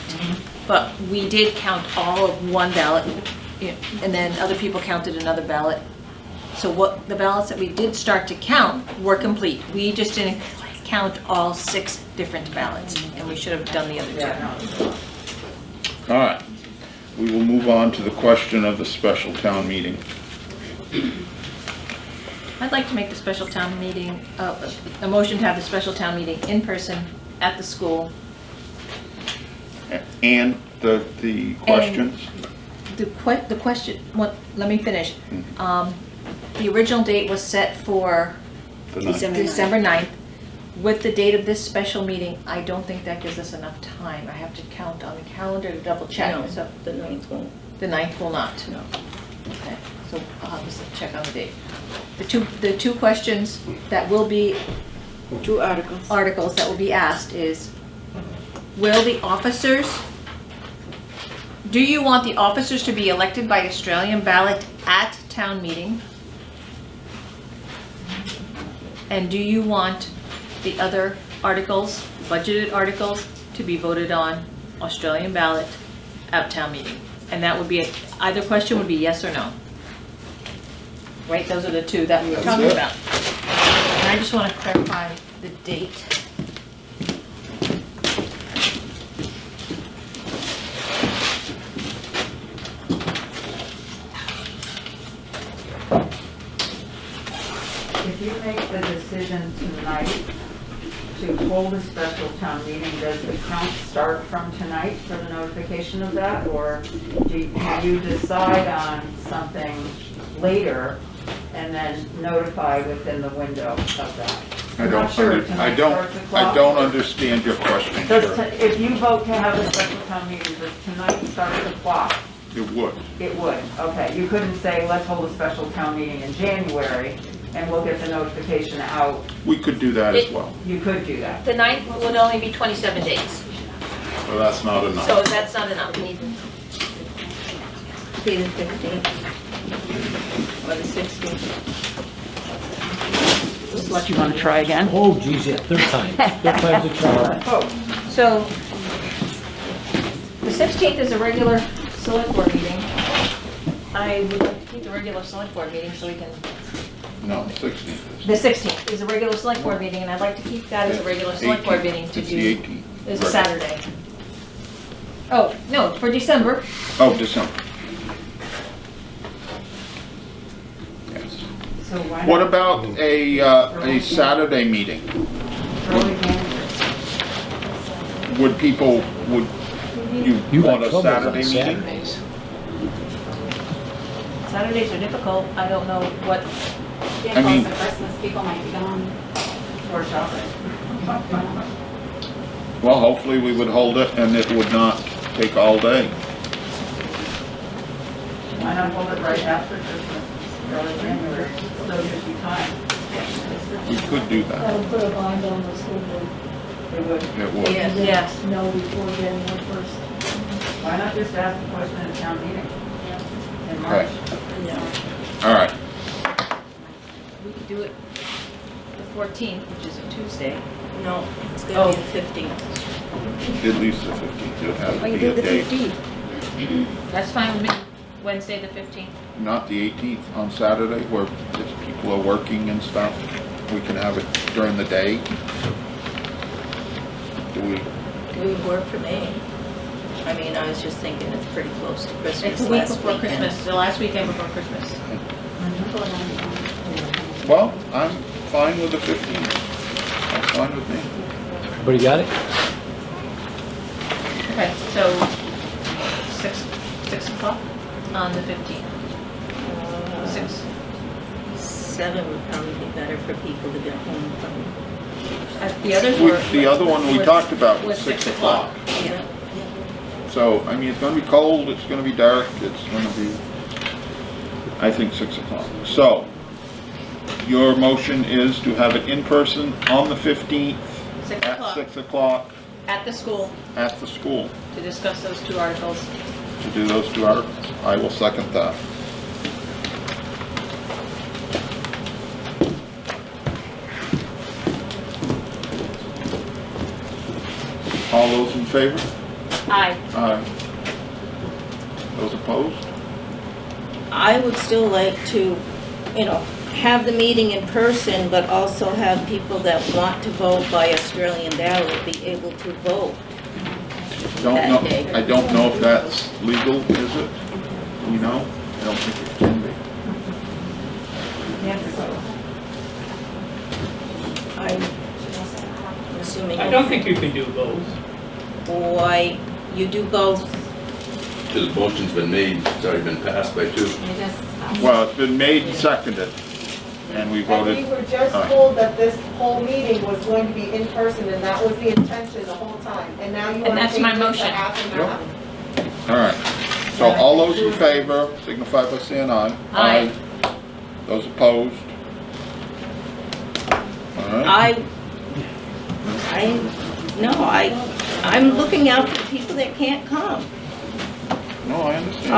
Speaker 5: But we did count all of one ballot, and then other people counted another ballot. So what, the ballots that we did start to count were complete. We just didn't count all 6 different ballots, and we should have done the other 2.
Speaker 2: All right. We will move on to the question of the special town meeting.
Speaker 5: I'd like to make the special town meeting, a motion to have the special town meeting in person at the school.
Speaker 2: And the questions?
Speaker 5: The question, let me finish. The original date was set for
Speaker 2: The ninth.
Speaker 5: December 9th. With the date of this special meeting, I don't think that gives us enough time. I have to count on the calendar to double check.
Speaker 3: No,
Speaker 5: So
Speaker 3: the 9th won't.
Speaker 5: the 9th will not.
Speaker 3: No.
Speaker 5: Okay, so I'll have to check on the date. The two questions that will be
Speaker 3: 2 articles.
Speaker 5: articles that will be asked is, will the officers Do you want the officers to be elected by Australian ballot at town meeting? And do you want the other articles, budgeted articles, to be voted on Australian ballot at town meeting? And that would be, either question would be yes or no. Right, those are the two that we were talking about. And I just want to clarify the date.
Speaker 4: If you make the decision tonight to hold a special town meeting, does the count start from tonight for the notification of that? Or do you decide on something later and then notify within the window of that?
Speaker 2: I
Speaker 4: I'm not sure.
Speaker 2: don't,
Speaker 4: Tonight starts the
Speaker 2: I
Speaker 4: clock.
Speaker 2: don't understand your question,
Speaker 4: Does
Speaker 2: Sharon.
Speaker 4: If you vote to have a special town meeting, does tonight start the clock?
Speaker 2: It would.
Speaker 4: It would, okay. You couldn't say, let's hold a special town meeting in January and we'll get the notification out.
Speaker 2: We could do that as well.
Speaker 4: You could do that.
Speaker 5: The 9th would only be 27 days,
Speaker 2: Well, that's not enough.
Speaker 5: so that's not enough.
Speaker 3: Be the 15th or the 16th.
Speaker 4: You want to try again?
Speaker 7: Oh, geez, yeah, third time. Third time's a charm.
Speaker 5: So, the 16th is a regular select board meeting. I would like to keep the regular select board meeting so we can,
Speaker 2: No, 16th.
Speaker 5: the 16th is a regular select board meeting, and I'd like to keep that as a regular select board meeting to
Speaker 2: It's
Speaker 5: do.
Speaker 2: the 18th.
Speaker 5: It's a Saturday. Oh, no, for December.
Speaker 2: Oh, December. Yes.
Speaker 4: So why
Speaker 2: What
Speaker 4: not
Speaker 2: about a Saturday meeting?
Speaker 4: early January?
Speaker 2: Would people, would you
Speaker 7: got
Speaker 2: want a
Speaker 7: troubles on
Speaker 2: Saturday meeting?
Speaker 7: Saturdays.
Speaker 5: Saturdays are difficult. I don't know what,
Speaker 15: Yeah,
Speaker 2: I mean-
Speaker 15: close to Christmas, people might be gone.
Speaker 4: Or shopping?
Speaker 2: Well, hopefully we would hold it and it would not take all day.
Speaker 4: Why not hold it right after Christmas, early January? So gives you time.
Speaker 2: We could do that.
Speaker 10: That'll put a bind on the school board.
Speaker 4: It would.
Speaker 2: It would.
Speaker 3: Yes.
Speaker 5: yes.
Speaker 10: No, before January 1st.
Speaker 4: Why not just ask the question at town meeting? In
Speaker 2: Okay.
Speaker 4: March?
Speaker 2: All right.
Speaker 5: We could do it the 14th, which is a Tuesday.
Speaker 3: No, it's gonna be the 15th.
Speaker 2: At least the 15th. It would have
Speaker 3: Why
Speaker 2: to
Speaker 3: you
Speaker 2: be
Speaker 3: do
Speaker 2: a
Speaker 3: the
Speaker 2: date.
Speaker 3: 15th?
Speaker 5: That's fine with me. Wednesday, the 15th.
Speaker 2: Not the 18th on Saturday where if people are working and stuff. We can have it during the day. Do we?
Speaker 3: It would work for me. I mean, I was just thinking it's pretty close to Christmas
Speaker 5: It's a week
Speaker 3: last
Speaker 5: before
Speaker 3: weekend.
Speaker 5: Christmas, the last weekend before Christmas.
Speaker 2: Well, I'm fine with the 15th. That's fine with me.
Speaker 7: Everybody got it?
Speaker 5: Okay, so 6 o'clock on the 15th. 6.
Speaker 3: 7 would probably be better for people to get home from.
Speaker 5: The others were.
Speaker 2: The other one we
Speaker 5: was-
Speaker 2: talked about was
Speaker 5: was
Speaker 2: 6
Speaker 5: 6
Speaker 2: o'clock.
Speaker 3: Yeah.
Speaker 2: So, I mean, it's gonna be cold, it's gonna be dark, it's gonna be, I think 6 o'clock. So, your motion is to have it in person on the 15th
Speaker 5: 6
Speaker 2: at
Speaker 5: o'clock
Speaker 2: 6 o'clock
Speaker 5: at the school
Speaker 2: at the school
Speaker 5: to discuss those 2 articles.
Speaker 2: to do those 2 articles. I will second that. All those in favor?
Speaker 5: Aye.
Speaker 2: Aye. Those opposed?
Speaker 3: I would still like to, you know, have the meeting in person, but also have people that want to vote by Australian ballot be able to vote.
Speaker 2: Don't
Speaker 3: That
Speaker 2: know,
Speaker 3: day.
Speaker 2: I don't know if that's legal, is it? You know? I don't think it can be.
Speaker 3: I'm assuming.
Speaker 6: I don't think you can do both.
Speaker 3: Why, you do both.
Speaker 11: Because the motion's been made, it's already been passed by 2.
Speaker 2: Well, it's been made and seconded, and we
Speaker 12: And
Speaker 2: voted.
Speaker 12: we were just
Speaker 2: aye.
Speaker 12: told that this whole meeting was going to be in person, and that was the intention the whole time. And now you
Speaker 5: And
Speaker 12: want to
Speaker 5: that's
Speaker 12: change
Speaker 5: my
Speaker 12: it to
Speaker 5: motion.
Speaker 12: half and
Speaker 2: Yep.
Speaker 12: half.
Speaker 2: All right. So all those in favor signify by saying aye.
Speaker 5: Aye.
Speaker 2: Those opposed? All right.
Speaker 3: I'm looking out for the people that can't come.
Speaker 2: No, I understand.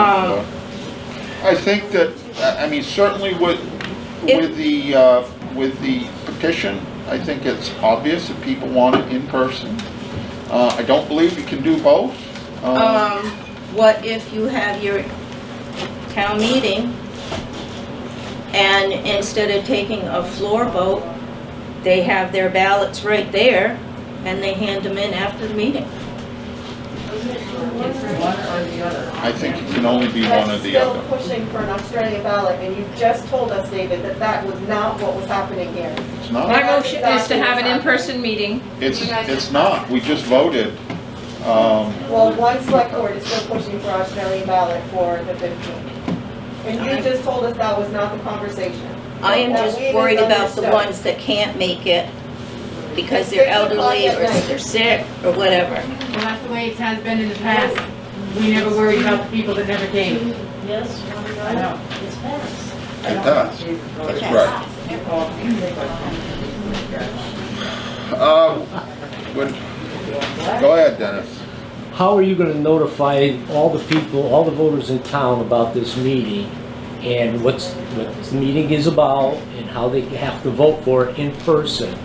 Speaker 2: I think that, I mean, certainly with the petition, I think it's obvious that people want it in person. I don't believe you can do both.
Speaker 3: What if you have your town meeting and instead of taking a floor vote, they have their ballots right there and they hand them in after the meeting?
Speaker 2: I think it can only be one or the other.
Speaker 12: That's still pushing for an Australian ballot, and you just told us, David, that that was not what was happening here.
Speaker 2: It's not.
Speaker 5: My motion is to have an in-person meeting.
Speaker 2: It's not. We just voted.
Speaker 12: Well, one select board is still pushing for Australian ballot for the 15th. And you just told us that was not the conversation.
Speaker 3: I am just worried about the ones that can't make it because they're elderly or they're sick or whatever.
Speaker 17: Well, that's the way it has been in the past. We never worried about the people that never came.
Speaker 9: Yes,
Speaker 17: I know.
Speaker 9: it's passed.
Speaker 2: It does. That's right. Go ahead, Dennis.
Speaker 7: How are you gonna notify all the people, all the voters in town about this meeting and what the meeting is about and how they have to vote for it in person?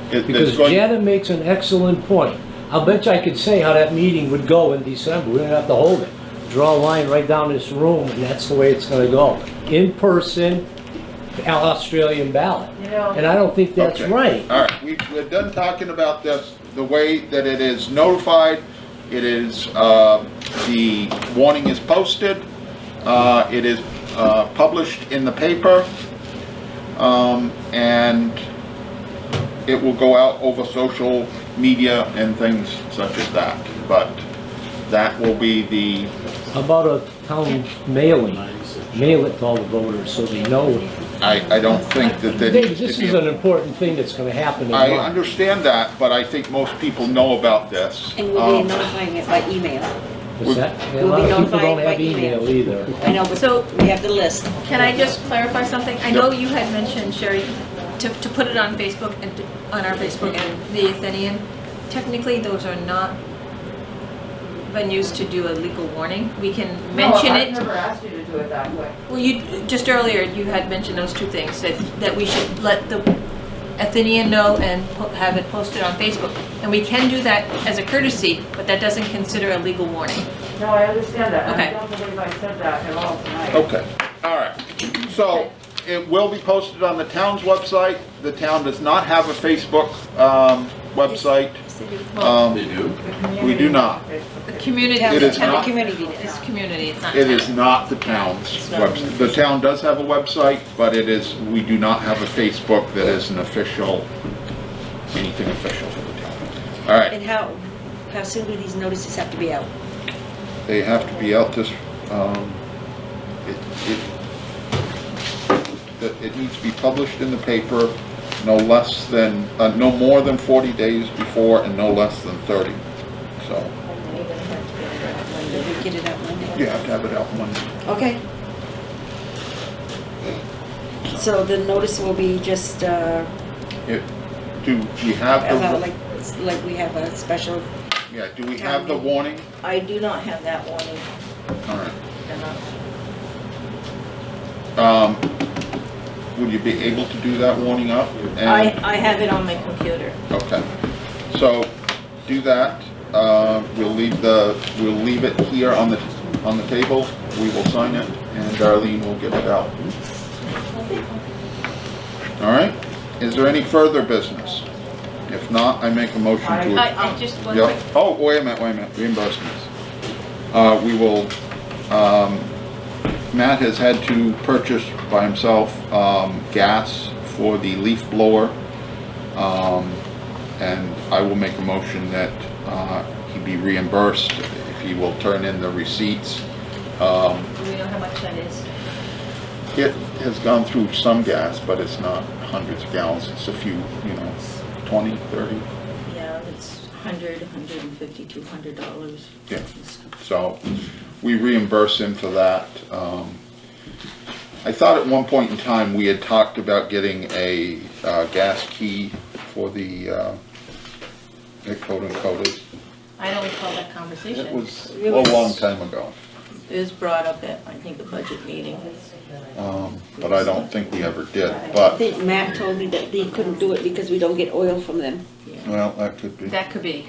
Speaker 7: Because Janet makes an excellent point. I'll bet you I could say how that meeting would go in December. We don't have to hold it. Draw a line right down this room and that's the way it's gonna go. In person, Australian ballot. And I don't think that's right.
Speaker 2: All right, we're done talking about this, the way that it is notified. It is, the warning is posted. It is published in the paper. And it will go out over social media and things such as that. But that will be the...
Speaker 7: How about a town mailing? Mail it to all the voters so they know.
Speaker 2: I don't think that
Speaker 7: This is an important thing that's going to happen in
Speaker 2: I
Speaker 7: March.
Speaker 2: understand that, but I think most people know about this.
Speaker 16: And we'll be notifying it by email.
Speaker 7: What's that? A
Speaker 16: We'll
Speaker 7: lot
Speaker 16: be
Speaker 7: of people
Speaker 16: notified
Speaker 7: don't
Speaker 16: by
Speaker 7: have email either.
Speaker 16: I know, but so we have the list.
Speaker 5: Can I just clarify something? I know you had mentioned, Sherry, to put it on Facebook and on our Facebook and the Athenian. Technically, those are not venues to do a legal warning. We can mention it.
Speaker 4: I've never asked you to do it that way.
Speaker 5: Well, you, just earlier, you had mentioned those two things, that we should let the Athenian know and have it posted on Facebook. And we can do that as a courtesy, but that doesn't consider a legal warning.
Speaker 4: No, I understand that.
Speaker 5: Okay.
Speaker 4: I don't believe I said that at all tonight.
Speaker 2: Okay, all right. So it will be posted on the town's website. The town does not have a Facebook website.
Speaker 11: They do?
Speaker 2: We do not.
Speaker 5: The community.
Speaker 2: It is
Speaker 5: the
Speaker 2: not.
Speaker 5: community. It's community. It's not.
Speaker 2: It
Speaker 5: town.
Speaker 2: is not the town's website. The town does have a website, but it is, we do not have a Facebook that is an official, anything official for the town. All right,
Speaker 16: And how soon do these notices have to be out?
Speaker 2: they have to be out this, it needs to be published in the paper no less than, no more than 40 days before and no less than 30. So
Speaker 16: We get it out Monday.
Speaker 2: you have to have it out Monday.
Speaker 16: Okay. So the notice will be just,
Speaker 2: Do we have the,
Speaker 16: like we have a special.
Speaker 2: yeah, do we have the warning?
Speaker 3: I do not have that warning.
Speaker 2: All right. Would you be able to do that warning up? And-
Speaker 3: I have it on my computer.
Speaker 2: Okay, so do that. We'll leave it here on the table. We will sign it, and Darlene will get it out. All right. Is there any further business? If not, I make a motion to.
Speaker 5: I just one
Speaker 2: Yep.
Speaker 5: quick.
Speaker 2: Oh, wait a minute. Reimbursements. We will. Matt has had to purchase by himself gas for the leaf blower, and I will make a motion that he be reimbursed if he will turn in the receipts.
Speaker 5: Do we know how much that is?
Speaker 2: It has gone through some gas, but it's not hundreds of gallons. It's a few, 20, 30.
Speaker 3: Yeah, it's $100, $150, $200.
Speaker 2: Yeah. So we reimburse him for that. I thought at one point in time we had talked about getting a gas key for the quote unquote.
Speaker 5: I don't recall that conversation.
Speaker 2: It was a long time ago.
Speaker 3: is brought up at, I think, the budget meeting.
Speaker 2: But I don't think we ever did,
Speaker 16: I
Speaker 2: but,
Speaker 16: think Matt told me that they couldn't do it because we don't get oil from them.
Speaker 2: well, that could be.
Speaker 5: That could be.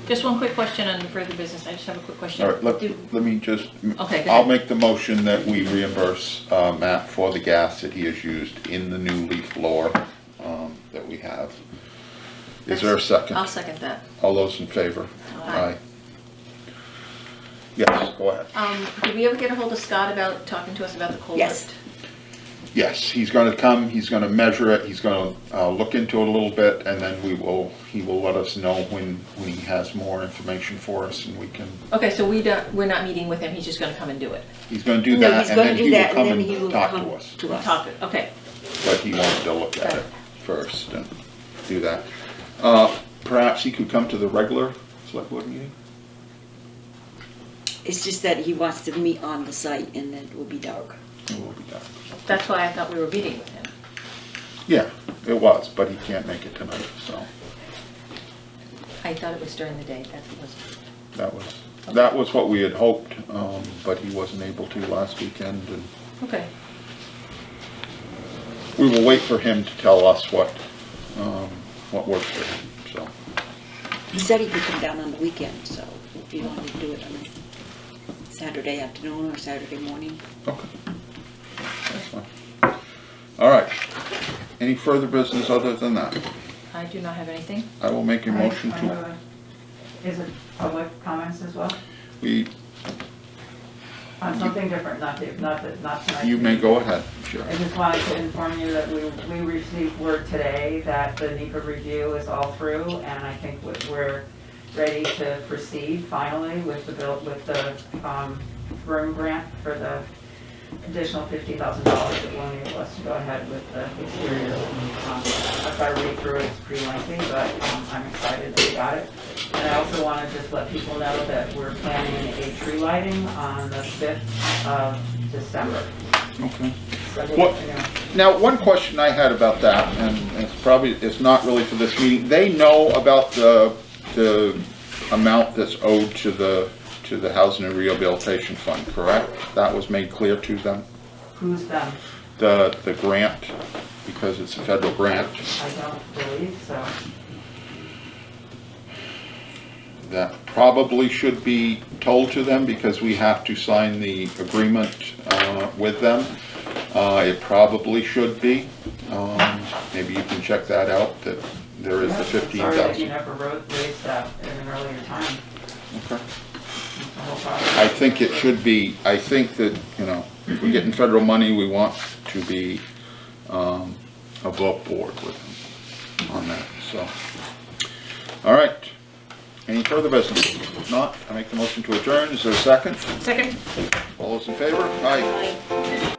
Speaker 5: Just one quick question on further business. I just have a quick question.
Speaker 2: All right, let me just,
Speaker 5: Okay, go
Speaker 2: I'll
Speaker 5: ahead.
Speaker 2: make the motion that we reimburse Matt for the gas that he has used in the new leaf blower that we have. Is there a second?
Speaker 5: I'll second that.
Speaker 2: All those in favor?
Speaker 5: Aye.
Speaker 2: Yes, go ahead.
Speaker 5: Did we ever get a hold of Scott about talking to us about the culvert?
Speaker 16: Yes.
Speaker 2: Yes, he's gonna come, he's gonna measure it, he's gonna look into it a little bit, and then he will let us know when he has more information for us, and we can,
Speaker 5: Okay, so we're not meeting with him, he's just gonna come and do it?
Speaker 2: he's gonna do
Speaker 16: No,
Speaker 2: that,
Speaker 16: he's
Speaker 2: and
Speaker 16: gonna
Speaker 2: then
Speaker 16: do
Speaker 2: he will
Speaker 16: that, and
Speaker 2: come
Speaker 16: then he will
Speaker 2: and talk
Speaker 16: come
Speaker 2: to us.
Speaker 16: to us.
Speaker 5: Talk it, okay.
Speaker 2: But he wanted to look at it first and do that. Perhaps he could come to the regular select board meeting?
Speaker 16: It's just that he wants to meet on the site and then it will be dark.
Speaker 2: It will be done.
Speaker 5: That's why I thought we were meeting with him.
Speaker 2: Yeah, it was, but he can't make it tonight, so
Speaker 5: I thought it was during the day,
Speaker 2: that was what we had hoped, but he wasn't able to last weekend, and
Speaker 5: Okay.
Speaker 2: we will wait for him to tell us what works for him, so.
Speaker 16: He said he could come down on the weekend, so if you wanted to do it on a Saturday afternoon or Saturday morning.
Speaker 2: Okay. That's fine. All right. Any further business other than that?
Speaker 5: I do not have anything.
Speaker 2: I will make a motion to,
Speaker 4: Is it public comments as well? On something different, not tonight.
Speaker 2: you may go ahead, sure.
Speaker 4: I just wanted to inform you that we received word today that the NEPA review is all through, and I think we're ready to proceed finally with the room grant for the additional $50,000 that will enable us to go ahead with the exterior. If I read through it, it's pretty lengthy, but I'm excited that we got it. And I also want to just let people know that we're planning a tree lighting on the 5th of December.
Speaker 2: Okay.
Speaker 4: Sunday
Speaker 2: What,
Speaker 4: afternoon.
Speaker 2: now, one question I had about that, and it's not really for this meeting, they know about the amount that's owed to the Housing and Rehabilitation Fund, correct? That was made clear to them?
Speaker 4: Who's them?
Speaker 2: The grant, because it's a federal grant.
Speaker 4: I don't believe so.
Speaker 2: That probably should be told to them because we have to sign the agreement with them. It probably should be. Maybe you can check that out, that there is the
Speaker 4: I'm sorry that you
Speaker 2: 15,000.
Speaker 4: never raised that at an earlier time.
Speaker 2: Okay. I think it should be, I think that, if we're getting federal money, we want to be above board with them on that, so. All right. Any further business? If not, I make the motion to adjourn. Is there a second?
Speaker 5: Second.
Speaker 2: All those in favor? Aye.